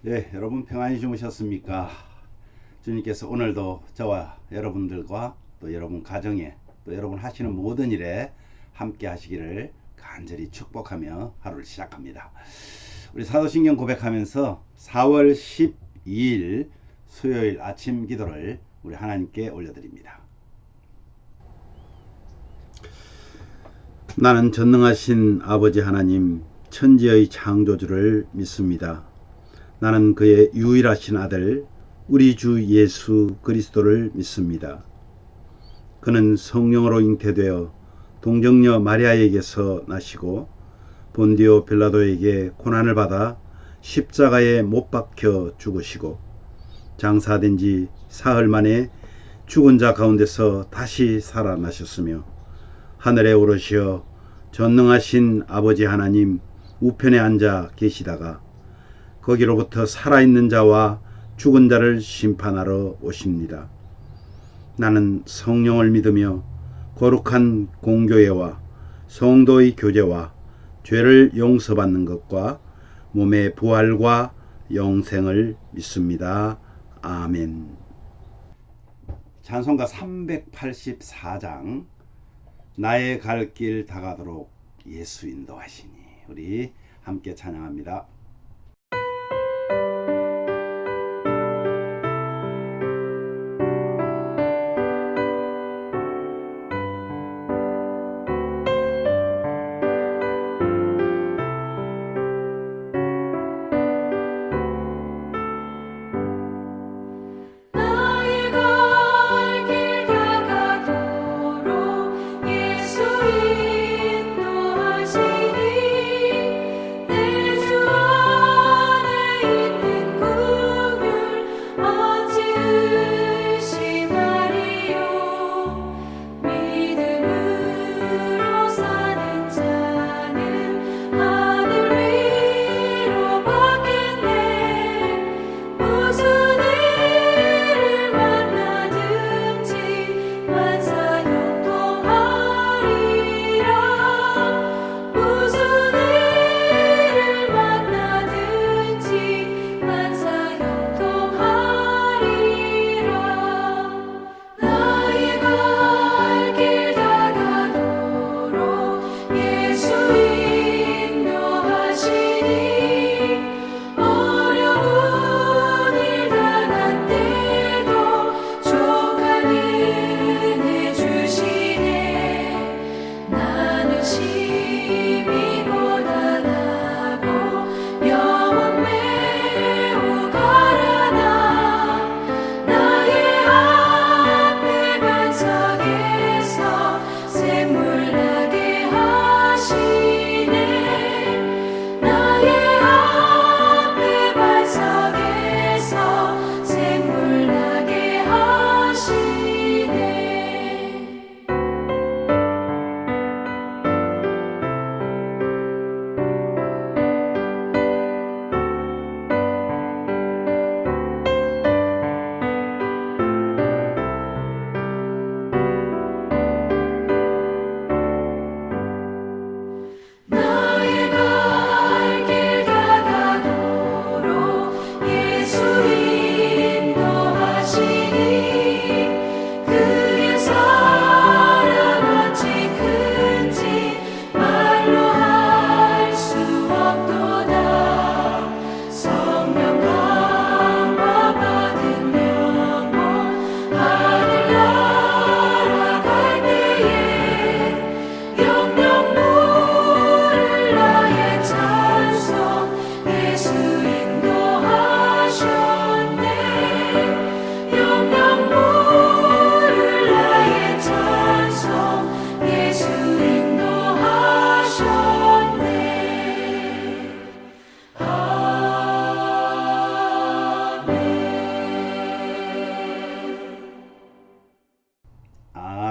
예, 여러분 평안히 주무셨습니까? 주님께서 오늘도 저와 여러분들과 또 여러분 가정에 또 여러분 하시는 모든 일에 함께 하시기를 간절히 축복하며 하루를 시작합니다. 우리 사도신경 고백하면서 4월 12일 수요일 아침 기도를 우리 하나님께 올려드립니다. 나는 전능하신 아버지 하나님 천지의 창조주를 믿습니다. 나는 그의 유일하신 아들 우리 주 예수 그리스도를 믿습니다. 그는 성령으로 잉태되어 동정녀 마리아에게서 나시고 본디오 빌라도에게 고난을 받아 십자가에 못 박혀 죽으시고 장사된 지 사흘 만에 죽은 자 가운데서 다시 살아나셨으며 하늘에 오르시어 전능하신 아버지 하나님 우편에 앉아 계시다가 거기로부터 살아있는 자와 죽은 자를 심판하러 오십니다. 나는 성령을 믿으며 거룩한 공교회와 성도의 교제와 죄를 용서받는 것과 몸의 부활과 영생을 믿습니다. 아멘. 찬송가 384장 나의 갈 길 다가도록 예수 인도하시니 우리 함께 찬양합니다.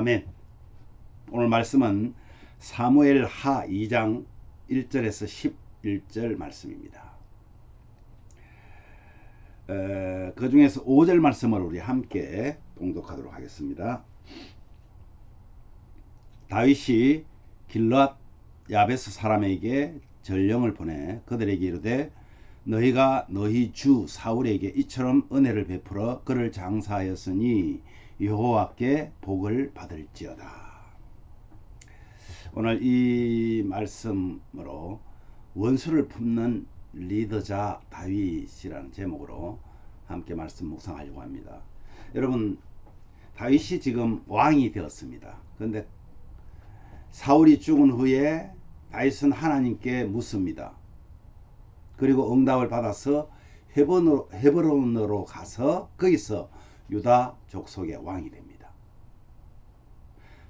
아멘. 오늘 말씀은 사무엘 하 2장 1절에서 11절 말씀입니다. 그 중에서 5절 말씀을 우리 함께 봉독하도록 하겠습니다. 다윗이 길르앗 야베스 사람에게 전령을 보내 그들에게 이르되 너희가 너희 주 사울에게 이처럼 은혜를 베풀어 그를 장사하였으니 여호와께 복을 받을지어다. 오늘 이 말씀으로 원수를 품는 리더자 다윗이라는 제목으로 함께 말씀 묵상하려고 합니다. 여러분, 다윗이 지금 왕이 되었습니다. 그런데 사울이 죽은 후에 다윗은 하나님께 묻습니다. 그리고 응답을 받아서 헤브론으로 가서 거기서 유다 족속의 왕이 됩니다.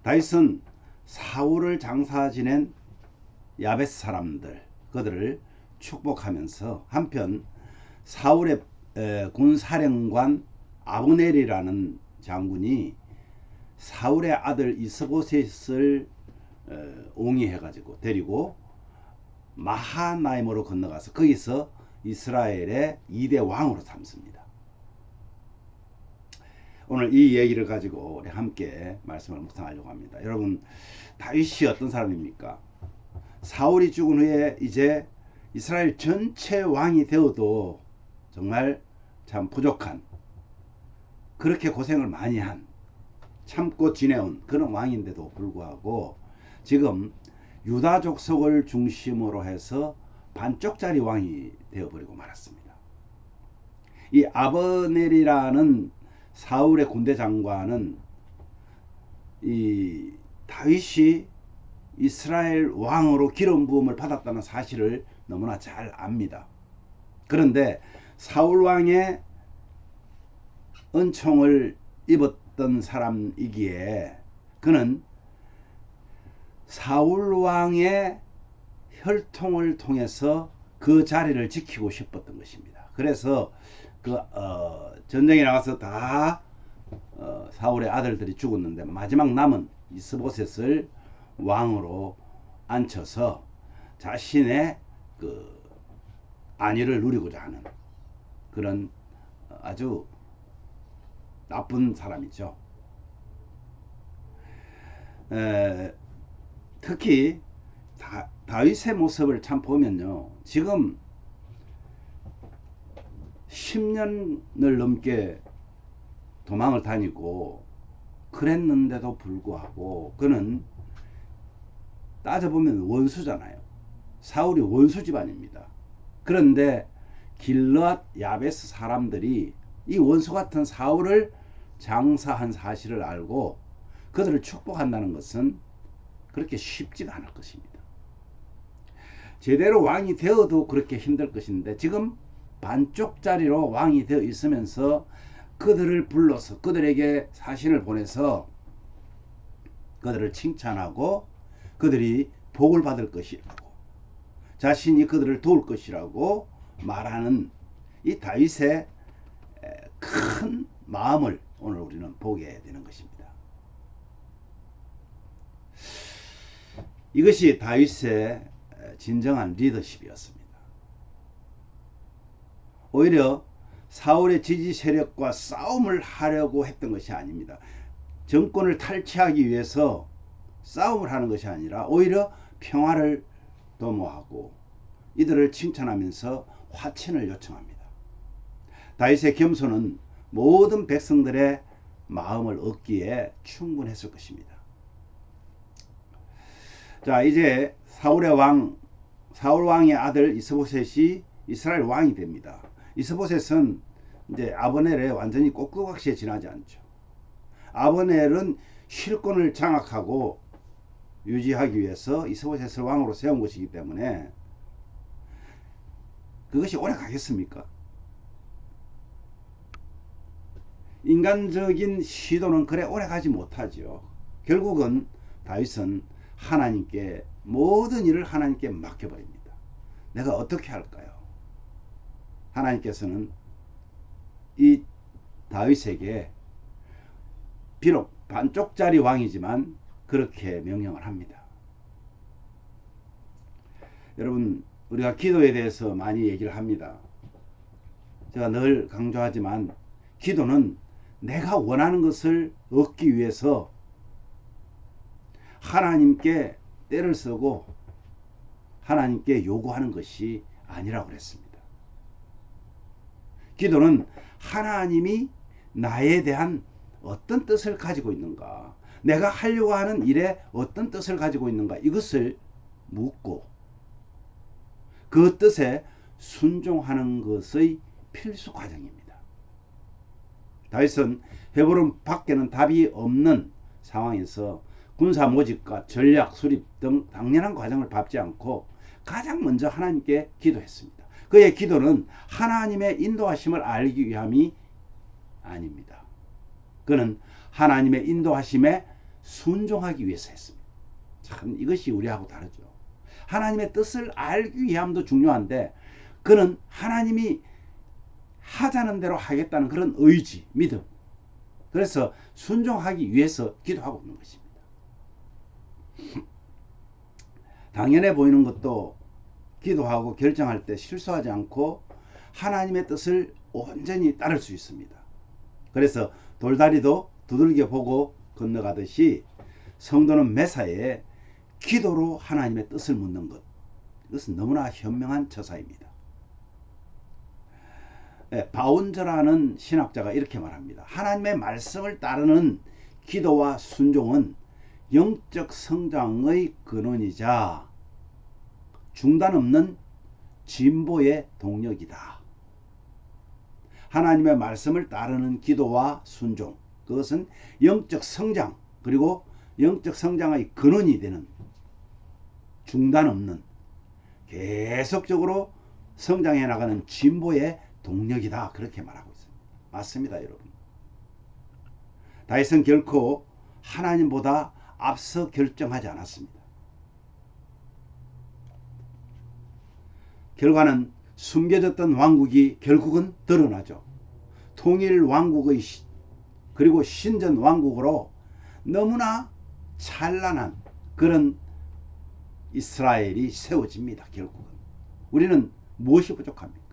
다윗은 사울을 장사 지낸 야베스 사람들, 그들을 축복하면서 한편 사울의 군사령관 아브넬이라는 장군이 사울의 아들 이스보셋을 옹이해가지고 데리고 마하나임으로 건너가서 거기서 이스라엘의 2대 왕으로 삼습니다. 오늘 이 얘기를 가지고 우리 함께 말씀을 묵상하려고 합니다. 여러분, 다윗이 어떤 사람입니까? 사울이 죽은 후에 이제 이스라엘 전체 왕이 되어도 정말 참 부족한, 그렇게 고생을 많이 한, 참고 지내온 그런 왕인데도 불구하고 지금 유다 족속을 중심으로 해서 반쪽짜리 왕이 되어버리고 말았습니다. 이 아브넬이라는 사울의 군대 장관은 이 다윗이 이스라엘 왕으로 기름 부음을 받았다는 사실을 너무나 잘 압니다. 그런데 사울 왕의 은총을 입었던 사람이기에 그는 사울 왕의 혈통을 통해서 그 자리를 지키고 싶었던 것입니다. 그래서 전쟁에 나가서 다 사울의 아들들이 죽었는데 마지막 남은 이스보셋을 왕으로 앉혀서 자신의 그 안위를 누리고자 하는 그런 아주 나쁜 사람이죠. 특히 다윗의 모습을 참 보면요, 지금 10년을 넘게 도망을 다니고 그랬는데도 불구하고 그는 따져보면 원수잖아요. 사울이 원수 집안입니다. 그런데 길르앗 야베스 사람들이 이 원수 같은 사울을 장사한 사실을 알고 그들을 축복한다는 것은 그렇게 쉽지가 않을 것입니다. 제대로 왕이 되어도 그렇게 힘들 것인데 지금 반쪽짜리로 왕이 되어 있으면서 그들을 불러서 그들에게 사신을 보내서 그들을 칭찬하고 그들이 복을 받을 것이라고, 자신이 그들을 도울 것이라고 말하는 이 다윗의 큰 마음을 오늘 우리는 보게 되는 것입니다. 이것이 다윗의 진정한 리더십이었습니다. 오히려 사울의 지지 세력과 싸움을 하려고 했던 것이 아닙니다. 정권을 탈취하기 위해서 싸움을 하는 것이 아니라 오히려 평화를 도모하고 이들을 칭찬하면서 화친을 요청합니다. 다윗의 겸손은 모든 백성들의 마음을 얻기에 충분했을 것입니다. 자, 이제 사울 왕의 아들 이스보셋이 이스라엘 왕이 됩니다. 이스보셋은 이제 아브넬에 완전히 꼭두각시에 지나지 않죠. 아브넬은 실권을 장악하고 유지하기 위해서 이스보셋을 왕으로 세운 것이기 때문에 그것이 오래 가겠습니까? 인간적인 시도는 그래 오래 가지 못하죠. 결국은 다윗은 하나님께 모든 일을 하나님께 맡겨버립니다. 내가 어떻게 할까요? 하나님께서는 이 다윗에게 비록 반쪽짜리 왕이지만 그렇게 명령을 합니다. 여러분, 우리가 기도에 대해서 많이 얘기를 합니다. 제가 늘 강조하지만 기도는 내가 원하는 것을 얻기 위해서 하나님께 때를 쓰고 하나님께 요구하는 것이 아니라고 그랬습니다. 기도는 하나님이 나에 대한 어떤 뜻을 가지고 있는가, 내가 하려고 하는 일에 어떤 뜻을 가지고 있는가, 이것을 묻고 그 뜻에 순종하는 것의 필수 과정입니다. 다윗은 헤브론 밖에는 답이 없는 상황에서 군사 모집과 전략 수립 등 당연한 과정을 밟지 않고 가장 먼저 하나님께 기도했습니다. 그의 기도는 하나님의 인도하심을 알기 위함이 아닙니다. 그는 하나님의 인도하심에 순종하기 위해서 했습니다. 참 이것이 우리하고 다르죠. 하나님의 뜻을 알기 위함도 중요한데 그는 하나님이 하자는 대로 하겠다는 그런 의지, 믿음, 그래서 순종하기 위해서 기도하고 있는 것입니다. 당연해 보이는 것도 기도하고 결정할 때 실수하지 않고 하나님의 뜻을 온전히 따를 수 있습니다. 그래서 돌다리도 두들겨 보고 건너가듯이 성도는 매사에 기도로 하나님의 뜻을 묻는 것, 이것은 너무나 현명한 처사입니다. 바운저라는 신학자가 이렇게 말합니다. 하나님의 말씀을 따르는 기도와 순종은 영적 성장의 근원이자 중단 없는 진보의 동력이다. 하나님의 말씀을 따르는 기도와 순종, 그것은 영적 성장, 그리고 영적 성장의 근원이 되는 중단 없는 계속적으로 성장해 나가는 진보의 동력이다. 그렇게 말하고 있습니다. 맞습니다, 여러분. 다윗은 결코 하나님보다 앞서 결정하지 않았습니다. 결과는 숨겨졌던 왕국이 결국은 드러나죠. 통일 왕국의 그리고 신전 왕국으로 너무나 찬란한 그런 이스라엘이 세워집니다. 결국은 우리는 무엇이 부족합니까?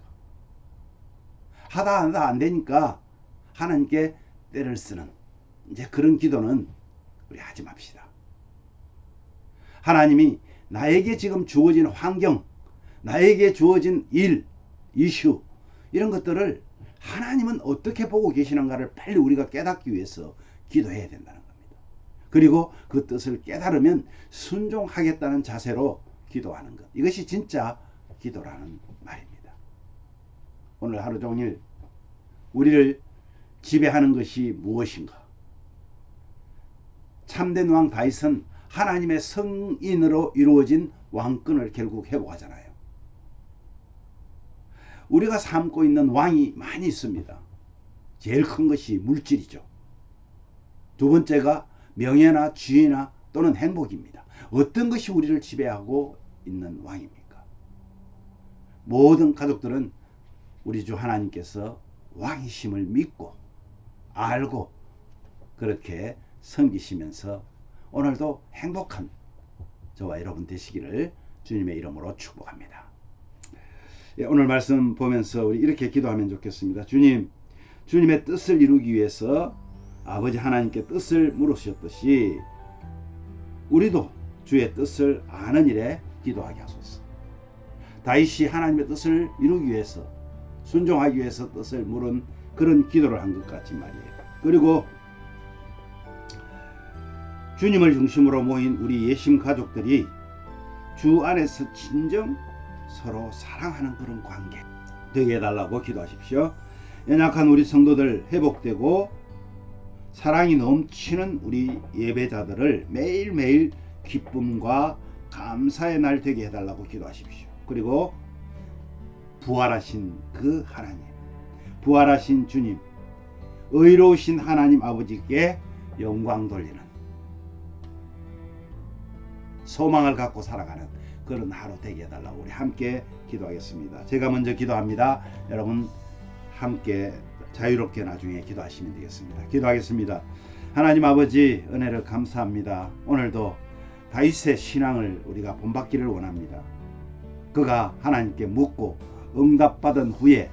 하다 안 되니까 하나님께 때를 쓰는 이제 그런 기도는 우리 하지 맙시다. 하나님이 나에게 지금 주어진 환경, 나에게 주어진 일, 이슈, 이런 것들을 하나님은 어떻게 보고 계시는가를 빨리 우리가 깨닫기 위해서 기도해야 된다는 겁니다. 그리고 그 뜻을 깨달으면 순종하겠다는 자세로 기도하는 것, 이것이 진짜 기도라는 말입니다. 오늘 하루 종일 우리를 지배하는 것이 무엇인가? 참된 왕 다윗은 하나님의 성인으로 이루어진 왕권을 결국 회복하잖아요. 우리가 삼고 있는 왕이 많이 있습니다. 제일 큰 것이 물질이죠. 두 번째가 명예나 지위나 또는 행복입니다. 어떤 것이 우리를 지배하고 있는 왕입니까? 모든 가족들은 우리 주 하나님께서 왕이심을 믿고 알고 그렇게 섬기시면서 오늘도 행복한 저와 여러분 되시기를 주님의 이름으로 축복합니다. 오늘 말씀 보면서 우리 이렇게 기도하면 좋겠습니다. 주님, 주님의 뜻을 이루기 위해서 아버지 하나님께 뜻을 물으셨듯이 우리도 주의 뜻을 아는 일에 기도하게 하소서. 다윗이 하나님의 뜻을 이루기 위해서, 순종하기 위해서 뜻을 물은 그런 기도를 한 것 같지 말이에요. 그리고 주님을 중심으로 모인 우리 예심 가족들이 주 안에서 진정 서로 사랑하는 그런 관계 되게 해달라고 기도하십시오. 연약한 우리 성도들 회복되고 사랑이 넘치는 우리 예배자들을 매일매일 기쁨과 감사의 날 되게 해달라고 기도하십시오. 그리고 부활하신 그 하나님, 부활하신 주님, 의로우신 하나님 아버지께 영광 돌리는 소망을 갖고 살아가는 그런 하루 되게 해달라고 우리 함께 기도하겠습니다. 제가 먼저 기도합니다. 여러분 함께 자유롭게 나중에 기도하시면 되겠습니다. 기도하겠습니다. 하나님 아버지, 은혜를 감사합니다. 오늘도 다윗의 신앙을 우리가 본받기를 원합니다. 그가 하나님께 묻고 응답받은 후에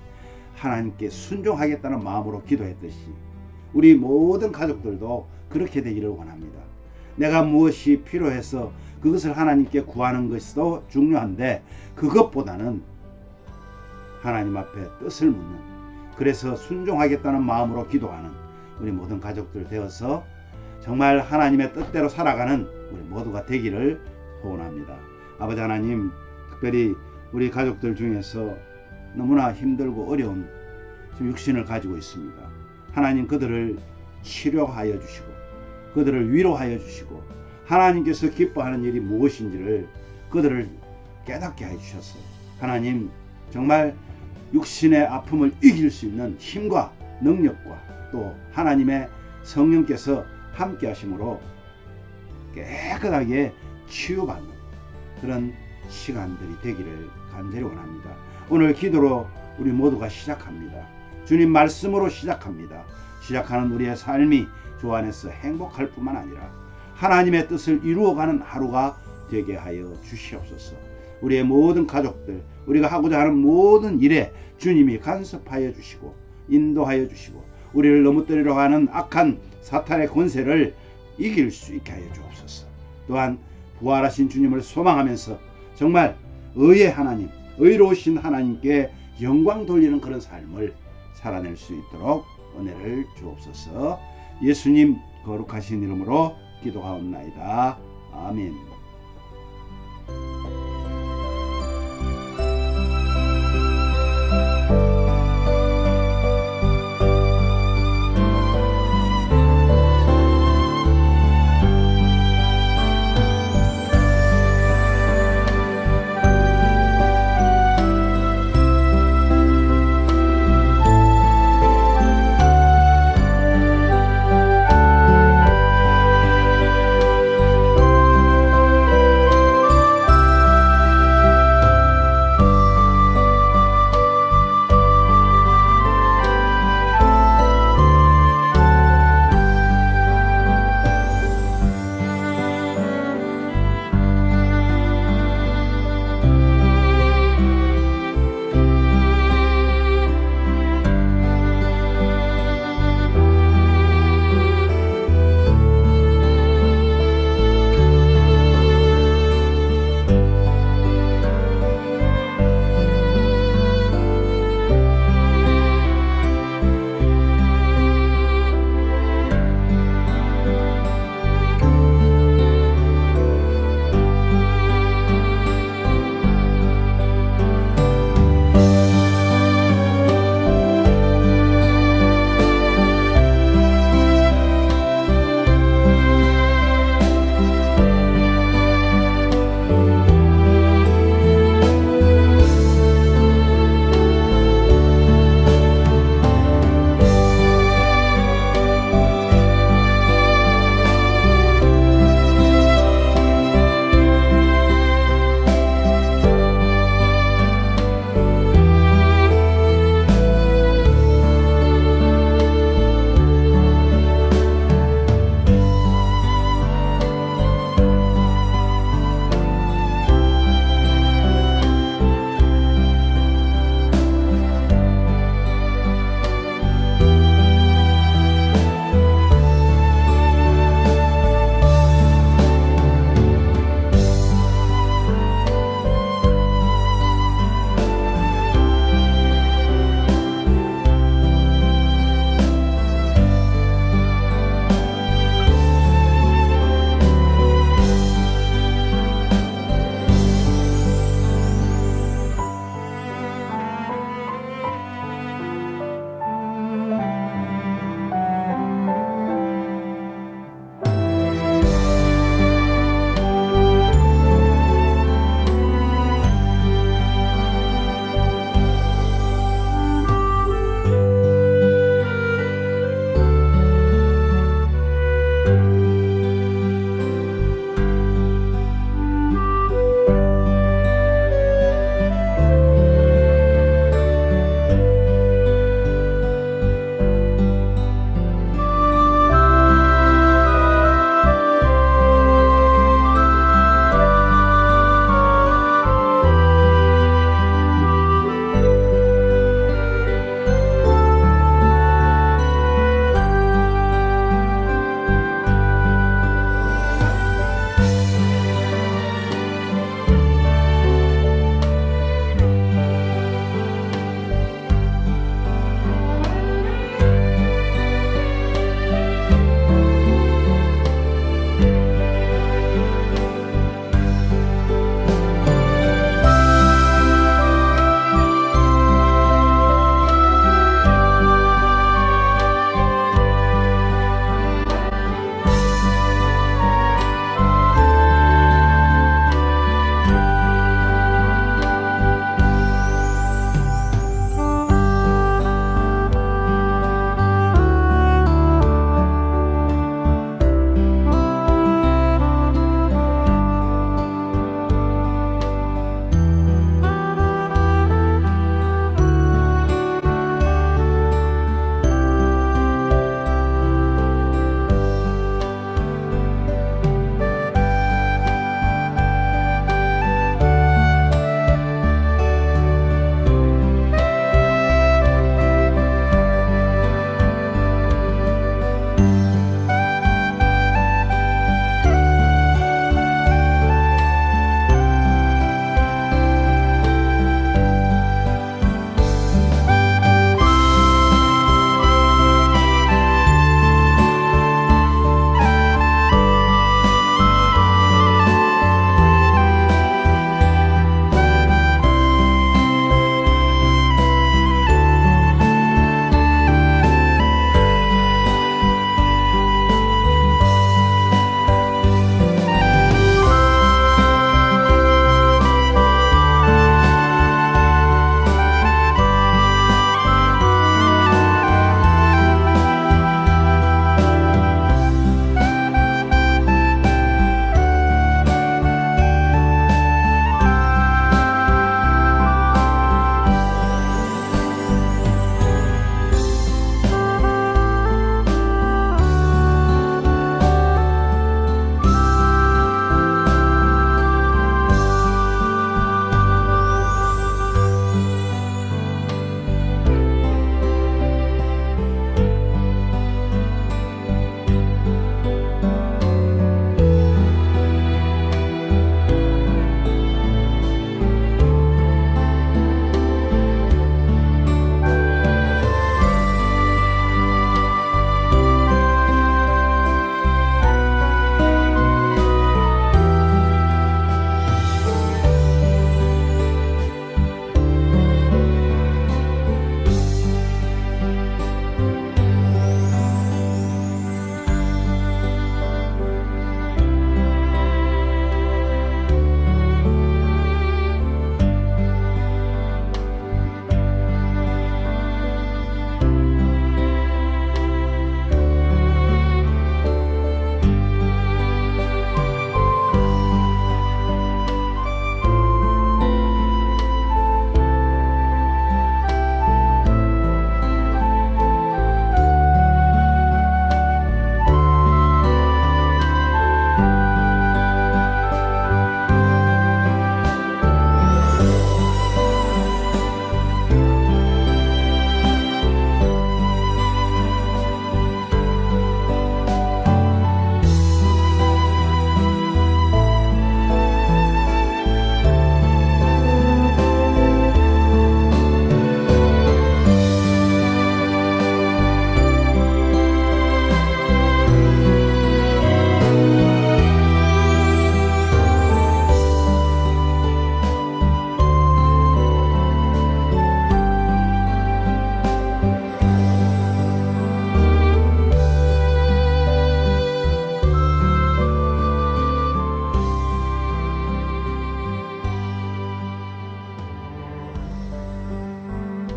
하나님께 순종하겠다는 마음으로 기도했듯이 우리 모든 가족들도 그렇게 되기를 원합니다. 내가 무엇이 필요해서 그것을 하나님께 구하는 것도 중요한데 그것보다는 하나님 앞에 뜻을 묻는 그래서 순종하겠다는 마음으로 기도하는 우리 모든 가족들 되어서 정말 하나님의 뜻대로 살아가는 우리 모두가 되기를 소원합니다. 아버지 하나님, 특별히 우리 가족들 중에서 너무나 힘들고 어려운 지금 육신을 가지고 있습니다. 하나님, 그들을 치료하여 주시고 그들을 위로하여 주시고 하나님께서 기뻐하는 일이 무엇인지를 그들을 깨닫게 해 주셔서 하나님, 정말 육신의 아픔을 이길 수 있는 힘과 능력과 또 하나님의 성령께서 함께 하심으로 깨끗하게 치유받는 그런 시간들이 되기를 간절히 원합니다. 오늘 기도로 우리 모두가 시작합니다. 주님 말씀으로 시작합니다. 시작하는 우리의 삶이 주 안에서 행복할 뿐만 아니라 하나님의 뜻을 이루어가는 하루가 되게 하여 주시옵소서. 우리의 모든 가족들, 우리가 하고자 하는 모든 일에 주님이 간섭하여 주시고 인도하여 주시고 우리를 넘어뜨리려 하는 악한 사탄의 권세를 이길 수 있게 하여 주옵소서. 또한 부활하신 주님을 소망하면서 정말 의의 하나님, 의로우신 하나님께 영광 돌리는 그런 삶을 살아낼 수 있도록 은혜를 주옵소서. 예수님 거룩하신 이름으로 기도하옵나이다. 아멘.